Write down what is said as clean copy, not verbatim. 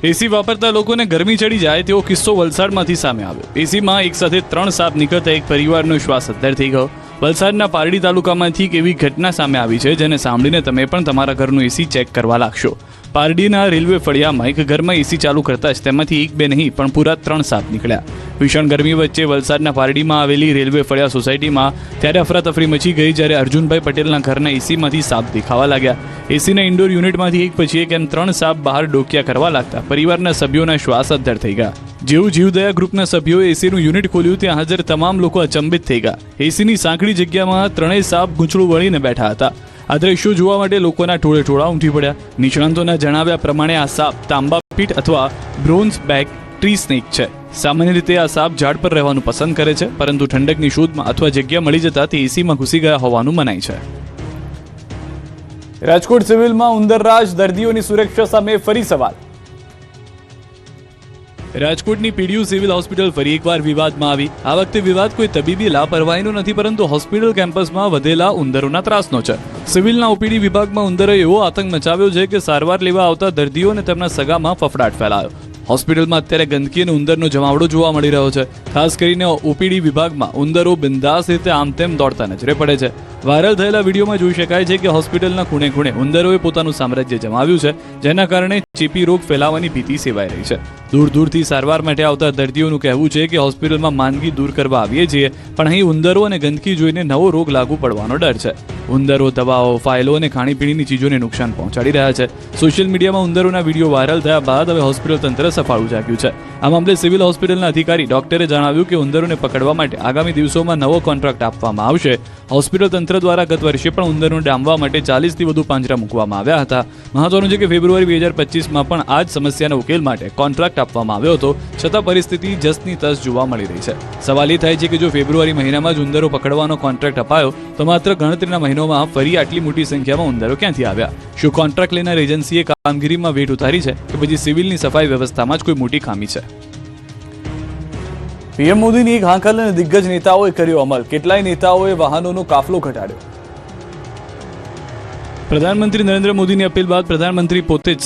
એસી વાપરતા લોકોને ગરમી ચડી જાય તેવો કિસ્સો વલસાડમાંથી સામે આવ્યો। એસીમાં એક સાથે 3 સાપ નીકળતા એક પરિવારનો શ્વાસ અદ્ધર થઈ ગયો। વલસાડના પારડી તાલુકામાંથી એક એવી ઘટના સામે આવી છે જેને સાંભળીને તમે પણ તમારા ઘરનું એસી ચેક કરવા લાગશો। પારડીના રેલવે ફળિયામાં એક ઘરમાં એસી ચાલુ કરતા જ તેમાંથી એક બે નહીં પણ પૂરા 3 સાપ નીકળ્યા। ભીષણ ગરમી વચ્ચે વલસાડના પારડીમાં આવેલી રેલવે ફળિયા સોસાયટીમાં ત્યારે અફરાતફરી મચી ગઈ જ્યારે અર્જુનભાઈ પટેલના ઘરના એસીમાંથી સાપ દેખાવા લાગ્યા। એસીના ઇન્ડોર યુનિટમાંથી એક પછી એક એમ 3 સાપ બહાર ડોકિયા કરવા લાગતા પરિવારના સભ્યોના શ્વાસ અદ્ધર થઈ ગયા। જેવું જીવદયા ગ્રુપના સભ્યોએ એસીનું યુનિટ ખોલ્યું ત્યાં હાજર તમામ લોકો અચંબિત થઈ ગયા। એસીની સાંકડી જગ્યામાં 3 સાપ ગૂંચળું વળીને બેઠા હતા। આ દ્રશ્યો જોવા માટે લોકોના ટોળે ઉમટી પડ્યા। નિષ્ણાંતોના જણાવ્યા પ્રમાણે આ સાપ તાંબા પીઠ અથવા બ્રોન્ઝ બેક ટ્રી સ્નેક છે। સામાન્ય રીતે આ સાપ ઝાડ પર રહેવાનું પસંદ કરે છે, પરંતુ ઠંડકની શોધમાં અથવા જગ્યા મળી જતા તે એસીમાં ઘૂસી ગયા હોવાનું મનાય છે। રાજકોટ સિવિલમાં ઉંદરરાજ, દર્દીઓની સુરક્ષા સામે ફરી સવાલ। રાજકોટની પીડીયુ સિવિલ હોસ્પિટલ ફરી એકવાર વિવાદમાં આવી। આ વખતે વિવાદ કોઈ તબીબી લાપરવાહીનો નથી, પરંતુ હોસ્પિટલ કેમ્પસમાં વધેલા ઉંદરોના ત્રાસનો છે। સિવિલના ઓપીડી વિભાગમાં ઉંદરોએ એવો આતંક મચાવ્યો છે કે સારવાર લેવા આવતા દર્દીઓ અને તેમના સગામાં ફફડાટ ફેલાયો। હોસ્પિટલમાં અત્યારે ગંદકી અને ઉંદરનો જમાવડો જોવા મળી રહ્યો છે। ખાસ કરીને ઓપીડી વિભાગમાં ઉંદરો બિંદાસ રીતે આમ તેમ દોડતા નજરે પડે છે। વાયરલ થયેલા વિડીયોમાં જોઈ શકાય છે કે હોસ્પિટલના ખૂણે ખૂણે ઉંદરોએ પોતાનું સામ્રાજ્ય જમાવ્યું છે, જેના કારણે ચેપી રોગ ફેલાવાની ભીતિ સેવાઈ રહી છે। દૂર દૂરથી સારવાર માટે આવતા દર્દીઓનું કહેવું છે કે હોસ્પિટલમાં માંદગી દૂર કરવા આવીએ છીએ, પણ અહીં ઉંદરો અને ગંદકી જોઈને નવો રોગ લાગુ પડવાનો ડર છે। ઉંદરો દવાઓ, ફાઇલો અને ખાણીપીણીની ચીજોને નુકસાન પહોંચાડી રહ્યા છે। સોશિયલ મીડિયામાં ઉંદરોના વિડીયો વાયરલ થયા બાદ હવે હોસ્પિટલ તંત્ર સફાળું જાગ્યું છે। આ મામલે સિવિલ હોસ્પિટલના અધિકારી ડોક્ટરે જણાવ્યું કે ઉંદરોને પકડવા માટે આગામી દિવસોમાં નવો કોન્ટ્રાક્ટ આપવામાં આવશે। હોસ્પિટલ તંત્ર દ્વારા ગત વર્ષે પણ ઉંદરોને ડામવા માટે 40થી વધુ પાંજરા મૂકવામાં આવ્યા હતા। મહત્વનું છે કે ફેબ્રુઆરી 2025માં પણ આ જ સમસ્યાના ઉકેલ માટે કોન્ટ્રાક્ટ આપવામાં આવ્યો હતો, છતાં પરિસ્થિતિ જસની તસ જોવા મળી રહી છે। સવાલ એ થાય છે કે જો ફેબ્રુઆરી મહિનામાં જ ઉંદરો પકડવાનો કોન્ટ્રાક્ટ અપાયો તો માત્ર ગણતરીના મહિનોમાં ફરી આટલી મોટી સંખ્યામાં ઉંદરો ક્યાંથી આવ્યા? શું કોન્ટ્રાક્ટ લેનાર એજન્સીએ કામગીરીમાં વેઠ ઉતારી છે કે પછી સિવિલની સફાઈ વ્યવસ્થામાં જ કોઈ મોટી ખામી છે? પીએમ મોદીની એક હાંકલ અને દિગ્ગજ નેતાઓએ કર્યો અમલ। કેટલાય નેતાઓએ વાહનોનો કાફલો ઘટાડ્યો। પ્રધાનમંત્રી નરેન્દ્ર મોદીની અપીલ બાદ પ્રધાનમંત્રી પોતે જ